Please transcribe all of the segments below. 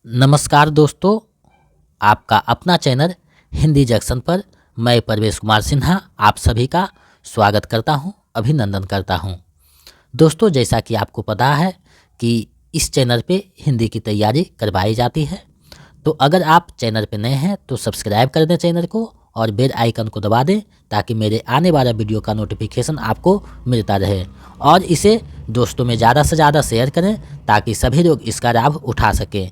नमस्कार दोस्तों, आपका अपना चैनल हिंदी जंक्शन पर मैं परवेश कुमार सिन्हा आप सभी का स्वागत करता हूं, अभिनंदन करता हूं। दोस्तों, जैसा कि आपको पता है कि इस चैनल पे हिंदी की तैयारी करवाई जाती है, तो अगर आप चैनल पे नए हैं तो सब्सक्राइब कर दें चैनल को और बेल आइकन को दबा दें ताकि मेरे आने वाला वीडियो का नोटिफिकेशन आपको मिलता रहे और इसे दोस्तों में ज़्यादा से ज़्यादा शेयर करें ताकि सभी लोग इसका लाभ उठा सकें।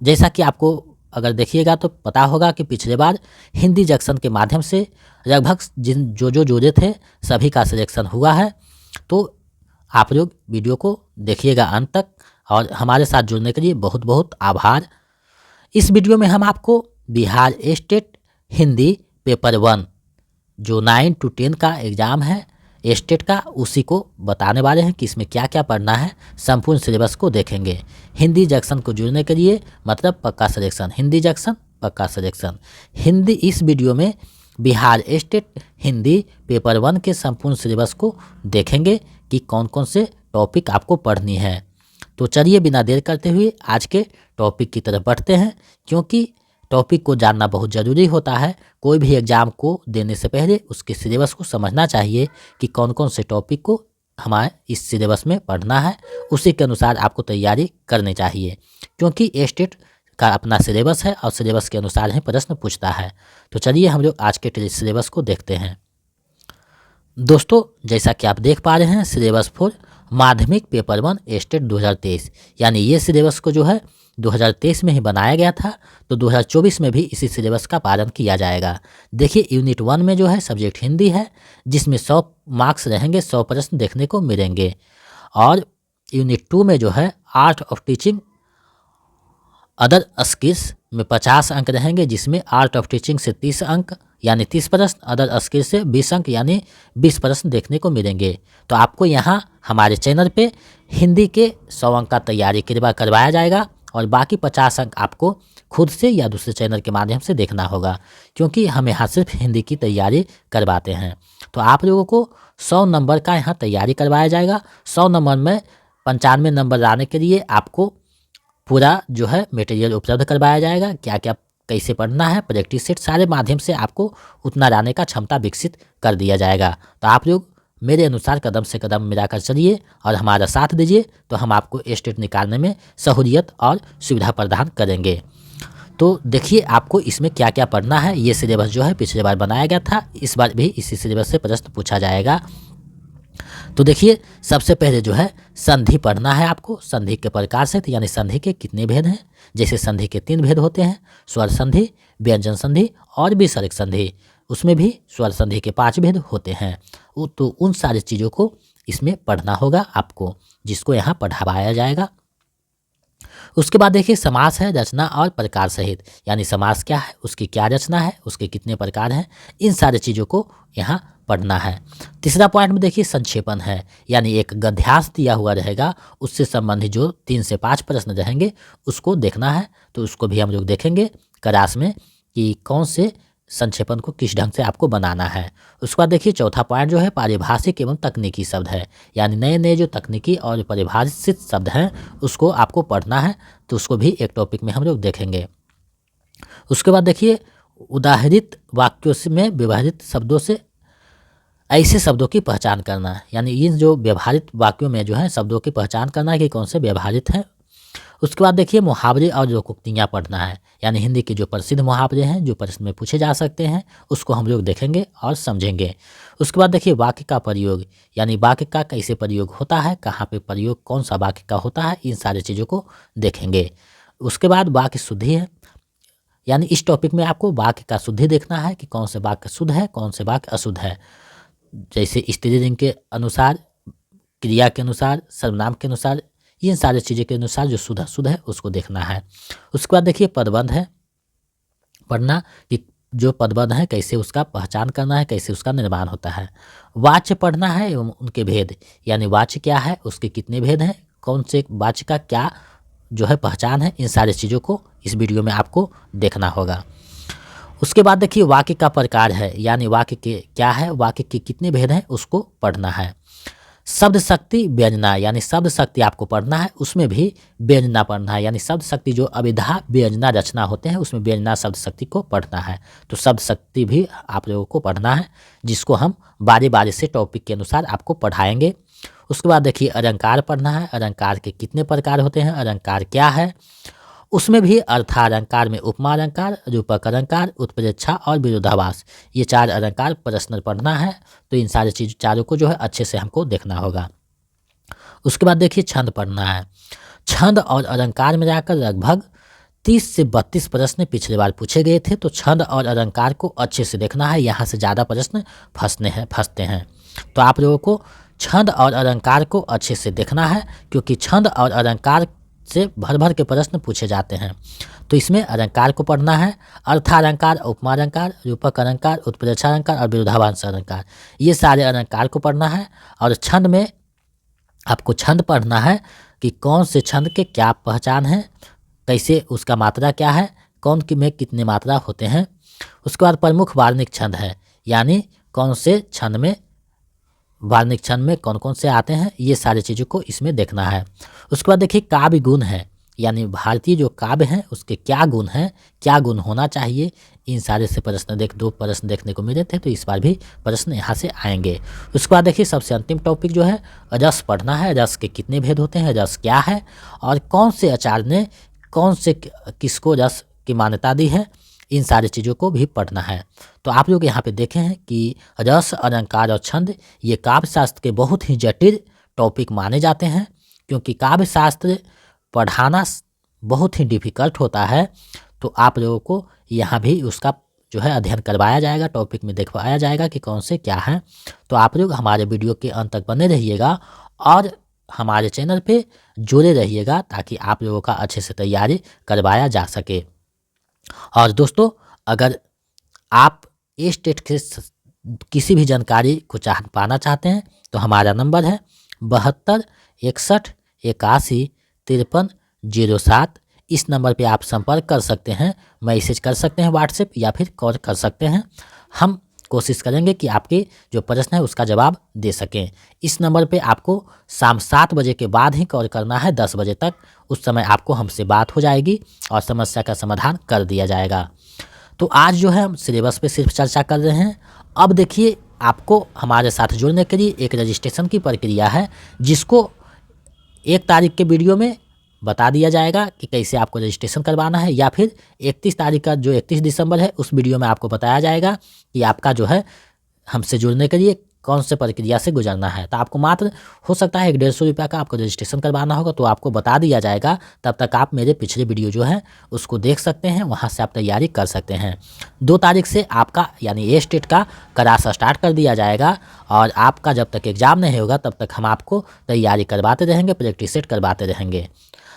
जैसा कि आपको अगर देखिएगा तो पता होगा कि पिछले बार हिंदी जंक्शन के माध्यम से लगभग जो जुड़े थे सभी का सिलेक्शन हुआ है। तो आप लोग वीडियो को देखिएगा अंत तक और हमारे साथ जुड़ने के लिए बहुत बहुत आभार। इस वीडियो में हम आपको बिहार स्टेट हिंदी पेपर 1 जो 9 to 10 का एग्ज़ाम है स्टेट का, उसी को बताने वाले हैं कि इसमें क्या क्या पढ़ना है। संपूर्ण सिलेबस को देखेंगे। हिंदी जंक्शन को जुड़ने के लिए मतलब पक्का सिलेक्शन, हिंदी जंक्शन पक्का सिलेक्शन। हिंदी इस वीडियो में बिहार स्टेट हिंदी पेपर 1 के संपूर्ण सिलेबस को देखेंगे कि कौन कौन से टॉपिक आपको पढ़नी है। तो चलिए बिना देर करते हुए आज के टॉपिक की तरफ बढ़ते हैं, क्योंकि टॉपिक को जानना बहुत ज़रूरी होता है। कोई भी एग्ज़ाम को देने से पहले उसके सिलेबस को समझना चाहिए कि कौन कौन से टॉपिक को हमारे इस सिलेबस में पढ़ना है, उसी के अनुसार आपको तैयारी करनी चाहिए, क्योंकि स्टेट का अपना सिलेबस है और सिलेबस के अनुसार ही प्रश्न पूछता है। तो चलिए हम लोग आज के सिलेबस को देखते हैं। दोस्तों, जैसा कि आप देख पा रहे हैं सिलेबस फॉर माध्यमिक पेपर 1 स्टेट 2023, यानी ये सिलेबस को जो है 2023 में ही बनाया गया था, तो 2024 में भी इसी सिलेबस का पालन किया जाएगा। देखिए यूनिट 1 में जो है सब्जेक्ट हिंदी है, जिसमें 100 मार्क्स रहेंगे, 100 प्रश्न देखने को मिलेंगे। और यूनिट 2 में जो है art of teaching other skills में 50 अंक रहेंगे, जिसमें आर्ट ऑफ टीचिंग से 30 अंक यानी 30 प्रश्न, अदर स्किल से 20 अंक यानी 20 प्रश्न देखने को मिलेंगे। तो आपको यहाँ हमारे चैनल पे हिंदी के 100 अंक का तैयारी करवाया जाएगा और बाकी 50 अंक आपको खुद से या दूसरे चैनल के माध्यम से देखना होगा, क्योंकि हम यहाँ सिर्फ हिंदी की तैयारी करवाते हैं। तो आप लोगों को 100 नंबर का यहाँ तैयारी करवाया जाएगा। 100 नंबर में 95 नंबर लाने के लिए आपको पूरा जो है मटेरियल उपलब्ध करवाया जाएगा। क्या क्या कैसे पढ़ना है, प्रैक्टिस सेट सारे माध्यम से आपको उतना लाने का क्षमता विकसित कर दिया जाएगा। तो आप लोग मेरे अनुसार कदम से कदम मिलाकर चलिए और हमारा साथ दीजिए, तो हम आपको स्टेट निकालने में सहूलियत और सुविधा प्रदान करेंगे। तो देखिए आपको इसमें क्या क्या पढ़ना है। ये सिलेबस जो है पिछले बार बनाया गया था, इस बार भी इसी सिलेबस से प्रश्न पूछा जाएगा। तो देखिए सबसे पहले जो है संधि पढ़ना है आपको। संधि के प्रकार से यानी संधि के कितने भेद हैं। जैसे संधि के 3 भेद होते हैं, स्वर संधि, व्यंजन संधि और विसर्ग संधि। उसमें भी स्वर संधि के 5 भेद होते हैं। तो उन सारी चीज़ों को इसमें पढ़ना होगा आपको, जिसको यहाँ पढ़ाया जाएगा। उसके बाद देखिए समास है, रचना और प्रकार सहित, यानी समास क्या है, उसकी क्या रचना है, उसके कितने प्रकार हैं, इन सारी चीज़ों को यहाँ पढ़ना है। तीसरा पॉइंट में देखिए संक्षेपण है, यानी एक गद्यांश दिया हुआ रहेगा, उससे संबंधित जो 3 से 5 प्रश्न रहेंगे उसको देखना है। तो उसको भी हम लोग देखेंगे क्लास में कि कौन से संक्षेपण को किस ढंग से आपको बनाना है। उसके बाद देखिए चौथा पॉइंट जो है पारिभाषिक एवं तकनीकी शब्द है, यानी नए नए जो तकनीकी और परिभाषित शब्द हैं उसको आपको पढ़ना है। तो उसको भी एक टॉपिक में हम लोग देखेंगे। उसके बाद देखिए उदाहरित वाक्यों में व्यवहारित शब्दों से ऐसे शब्दों की पहचान करना, यानी इन जो व्यवहारित वाक्यों में जो है शब्दों की पहचान करना है कि कौन से व्यवहारित हैं। उसके बाद देखिए मुहावरे और लोकोक्तियाँ पढ़ना है, यानी हिंदी के जो प्रसिद्ध मुहावरे हैं जो प्रश्न में पूछे जा सकते हैं उसको हम लोग देखेंगे और समझेंगे। उसके बाद देखिए वाक्य का प्रयोग, यानी वाक्य का कैसे प्रयोग होता है, कहाँ पे प्रयोग कौन सा वाक्य का होता है, इन सारी चीज़ों को देखेंगे। उसके बाद वाक्य शुद्धि है, यानी इस टॉपिक में आपको वाक्य का शुद्धि देखना है कि कौन से वाक्य शुद्ध है, कौन से वाक्य अशुद्ध है। जैसे स्त्रीलिंग के अनुसार, क्रिया के अनुसार, सर्वनाम के अनुसार, इन सारी चीज़ों के अनुसार जो शुद्ध है उसको देखना है। उसके बाद देखिए पदबंध है पढ़ना कि जो पदबंध है कैसे उसका पहचान करना है, कैसे उसका निर्माण होता है। वाच्य पढ़ना है एवं उनके भेद, यानी वाच्य क्या है, उसके कितने भेद हैं, कौन से वाच्य का क्या जो है पहचान है, इन सारी चीज़ों को इस वीडियो में आपको देखना होगा। उसके बाद देखिए वाक्य का प्रकार है, यानी वाक्य के क्या है, वाक्य के कितने भेद हैं उसको पढ़ना है। शब्द शक्ति व्यंजना यानी शब्द शक्ति आपको पढ़ना है, उसमें भी व्यंजना पढ़ना है, यानी शब्द शक्ति जो अभिधा व्यंजना रचना होते हैं उसमें व्यंजना शब्द शक्ति को पढ़ना है। तो शब्द शक्ति भी आप लोगों को पढ़ना है, जिसको हम बारी बारी से टॉपिक के अनुसार आपको पढ़ाएंगे। उसके बाद देखिए अलंकार पढ़ना है। अलंकार के कितने प्रकार होते हैं, अलंकार क्या है, उसमें भी अर्थालंकार में उपमा अलंकार, रूपक अलंकार, उत्प्रेक्षा और विरोधाभास, ये 4 अलंकार प्रश्न पढ़ना है। तो इन सारी चीज़ चारों को जो है अच्छे से हमको देखना होगा। उसके बाद देखिए छंद पढ़ना है। छंद और अलंकार में जाकर लगभग 30 से 32 प्रश्न पिछले बार पूछे गए थे। तो छंद और अलंकार को अच्छे से देखना है, यहाँ से ज़्यादा प्रश्न फंसते हैं। तो आप लोगों को छंद और अलंकार को अच्छे से देखना है, क्योंकि छंद और अलंकार से भर भर के प्रश्न पूछे जाते हैं। तो इसमें अलंकार को पढ़ना है। अर्थालंकार, उपमा अलंकार, रूपक अलंकार, उत्प्रेक्षा अलंकार और विरोधाभास अलंकार, ये सारे अलंकार को पढ़ना है। और छंद में आपको छंद पढ़ना है कि कौन से छंद के क्या पहचान है, कैसे उसका मात्रा क्या है, कौन की में कितने मात्रा होते हैं। उसके बाद प्रमुख वार्णिक छंद है, यानी कौन से छंद में वार्णिक छंद में कौन कौन से आते हैं, ये सारी चीज़ों को इसमें देखना है। उसके बाद देखिए काव्य गुण है, यानी भारतीय जो काव्य हैं उसके क्या गुण हैं, क्या गुण होना चाहिए, इन सारे से प्रश्न 2 प्रश्न देखने को मिले थे। तो इस बार भी प्रश्न यहाँ से आएंगे। उसके बाद देखिए सबसे अंतिम टॉपिक जो है रस पढ़ना है। रस के कितने भेद होते हैं, रस क्या है, और कौन से आचार्य ने कौन से किसको रस की मान्यता दी है, इन सारी चीज़ों को भी पढ़ना है। तो आप लोग यहाँ पे देखे हैं कि रस, अलंकार और छंद ये काव्य शास्त्र के बहुत ही जटिल टॉपिक माने जाते हैं, क्योंकि काव्य शास्त्र पढ़ाना बहुत ही डिफ़िकल्ट होता है। तो आप लोगों को यहाँ भी उसका जो है अध्ययन करवाया जाएगा, टॉपिक में दिखवाया जाएगा कि कौन से क्या हैं। तो आप लोग हमारे वीडियो के अंत तक बने रहिएगा और हमारे चैनल पे जुड़े रहिएगा, ताकि आप लोगों का अच्छे से तैयारी करवाया जा सके। और दोस्तों, अगर आप ए स्टेट के किसी भी जानकारी को पाना चाहते हैं तो हमारा नंबर है 72 61 81 53 07। इस नंबर पे आप संपर्क कर सकते हैं, मैसेज कर सकते हैं व्हाट्सएप, या फिर कॉल कर सकते हैं। हम कोशिश करेंगे कि आपके जो प्रश्न है उसका जवाब दे सकें। इस नंबर पे आपको शाम 7 बजे के बाद ही कॉल करना है, 10 बजे तक। उस समय आपको हमसे बात हो जाएगी और समस्या का समाधान कर दिया जाएगा। तो आज जो है हम सिलेबस पे सिर्फ चर्चा कर रहे हैं। अब देखिए, आपको हमारे साथ जुड़ने के लिए एक रजिस्ट्रेशन की प्रक्रिया है, जिसको 1 तारीख के वीडियो में बता दिया जाएगा कि कैसे आपको रजिस्ट्रेशन करवाना है, या फिर 31 तारीख का जो 31 दिसंबर है उस वीडियो में आपको बताया जाएगा कि आपका जो है हमसे जुड़ने के लिए कौन से प्रक्रिया से गुजरना है। तो आपको मात्र हो सकता है 150 रुपये का आपको रजिस्ट्रेशन करवाना होगा, तो आपको बता दिया जाएगा। तब तक आप मेरे पिछले वीडियो जो है उसको देख सकते हैं, वहाँ से आप तैयारी कर सकते हैं। 2 तारीख से आपका यानी ए स्टेट का क्लास स्टार्ट कर दिया जाएगा, और आपका जब तक एग्ज़ाम नहीं होगा तब तक हम आपको तैयारी करवाते रहेंगे, प्रैक्टिस सेट करवाते रहेंगे।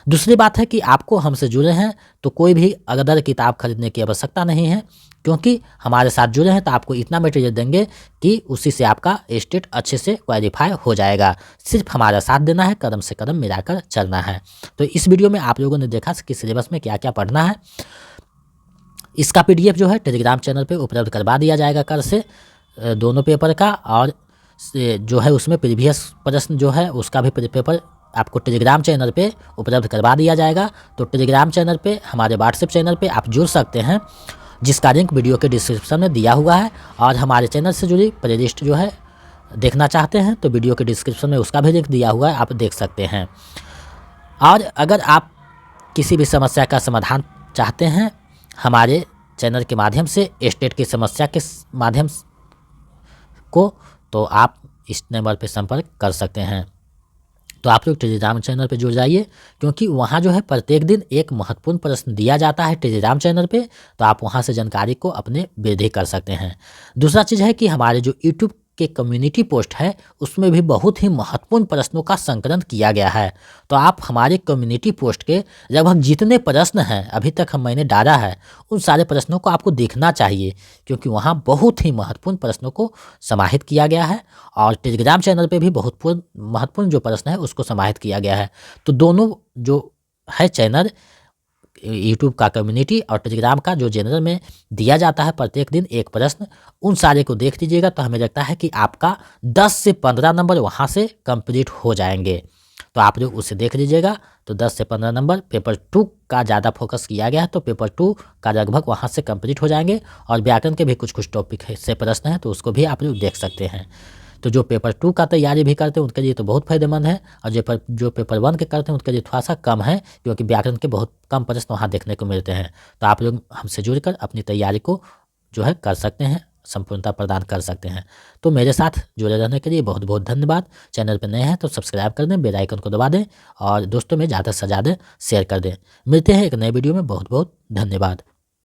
दूसरी बात है कि आपको हमसे जुड़े हैं तो कोई भी अदर किताब खरीदने की आवश्यकता नहीं है, क्योंकि हमारे साथ जुड़े हैं तो आपको इतना मटेरियल देंगे कि उसी से आपका स्टेट अच्छे से क्वालिफाई हो जाएगा। सिर्फ हमारा साथ देना है, कदम से कदम मिलाकर चलना है। तो इस वीडियो में आप लोगों ने देखा कि सिलेबस में क्या क्या पढ़ना है। इसका PDF जो है टेलीग्राम चैनल पे उपलब्ध करवा दिया जाएगा कल से, दोनों पेपर का, और जो है उसमें प्रीवियस प्रश्न जो है उसका भी पेपर आपको टेलीग्राम चैनल पे उपलब्ध करवा दिया जाएगा। तो टेलीग्राम चैनल पे, हमारे व्हाट्सएप चैनल पे आप जुड़ सकते हैं, जिसका लिंक वीडियो के डिस्क्रिप्शन में दिया हुआ है। और हमारे चैनल से जुड़ी प्लेलिस्ट जो है देखना चाहते हैं तो वीडियो के डिस्क्रिप्शन में उसका भी लिंक दिया हुआ है, आप देख सकते हैं। और अगर आप किसी भी समस्या का समाधान चाहते हैं हमारे चैनल के माध्यम से, स्टेट की समस्या के माध्यम को, तो आप इस नंबर पर संपर्क कर सकते हैं। तो आप लोग टेलीग्राम चैनल पे जुड़ जाइए, क्योंकि वहाँ जो है प्रत्येक दिन एक महत्वपूर्ण प्रश्न दिया जाता है टेलीग्राम चैनल पे, तो आप वहाँ से जानकारी को अपने वृद्धि कर सकते हैं। दूसरा चीज़ है कि हमारे जो यूट्यूब के कम्युनिटी पोस्ट है उसमें भी बहुत ही महत्वपूर्ण प्रश्नों का संकलन किया गया है। तो आप हमारे कम्युनिटी पोस्ट के लगभग जितने प्रश्न हैं अभी तक मैंने डाला है, उन सारे प्रश्नों को आपको देखना चाहिए, क्योंकि वहाँ बहुत ही महत्वपूर्ण प्रश्नों को समाहित किया गया है। और टेलीग्राम चैनल पे भी बहुत महत्वपूर्ण जो प्रश्न है उसको समाहित किया गया है। तो दोनों जो है चैनल यूट्यूब का कम्युनिटी और टेलीग्राम का जो जनरल में दिया जाता है प्रत्येक दिन एक प्रश्न, उन सारे को देख लीजिएगा तो हमें लगता है कि आपका 10 से 15 नंबर वहाँ से कंप्लीट हो जाएंगे। तो आप लोग उसे देख लीजिएगा। तो 10 से 15 नंबर पेपर 2 का ज़्यादा फोकस किया गया है, तो पेपर 2 का लगभग वहाँ से कंप्लीट हो जाएंगे। और व्याकरण के भी कुछ कुछ टॉपिक से प्रश्न हैं, तो उसको भी आप लोग देख सकते हैं। तो जो पेपर 2 का तैयारी भी करते हैं उनके लिए तो बहुत फायदेमंद है, और जो पेपर 1 के करते हैं उनके लिए थोड़ा सा कम है, क्योंकि व्याकरण के बहुत कम प्रश्न वहाँ देखने को मिलते हैं। तो आप लोग हमसे जुड़कर अपनी तैयारी को जो है कर सकते हैं, संपूर्णता प्रदान कर सकते हैं। तो मेरे साथ जुड़े रहने के लिए बहुत बहुत धन्यवाद। चैनल पर नए हैं तो सब्सक्राइब कर दें, बेल आइकन को दबा दें और दोस्तों में ज़्यादा से ज़्यादा शेयर कर दें। मिलते हैं एक नए वीडियो में। बहुत बहुत धन्यवाद।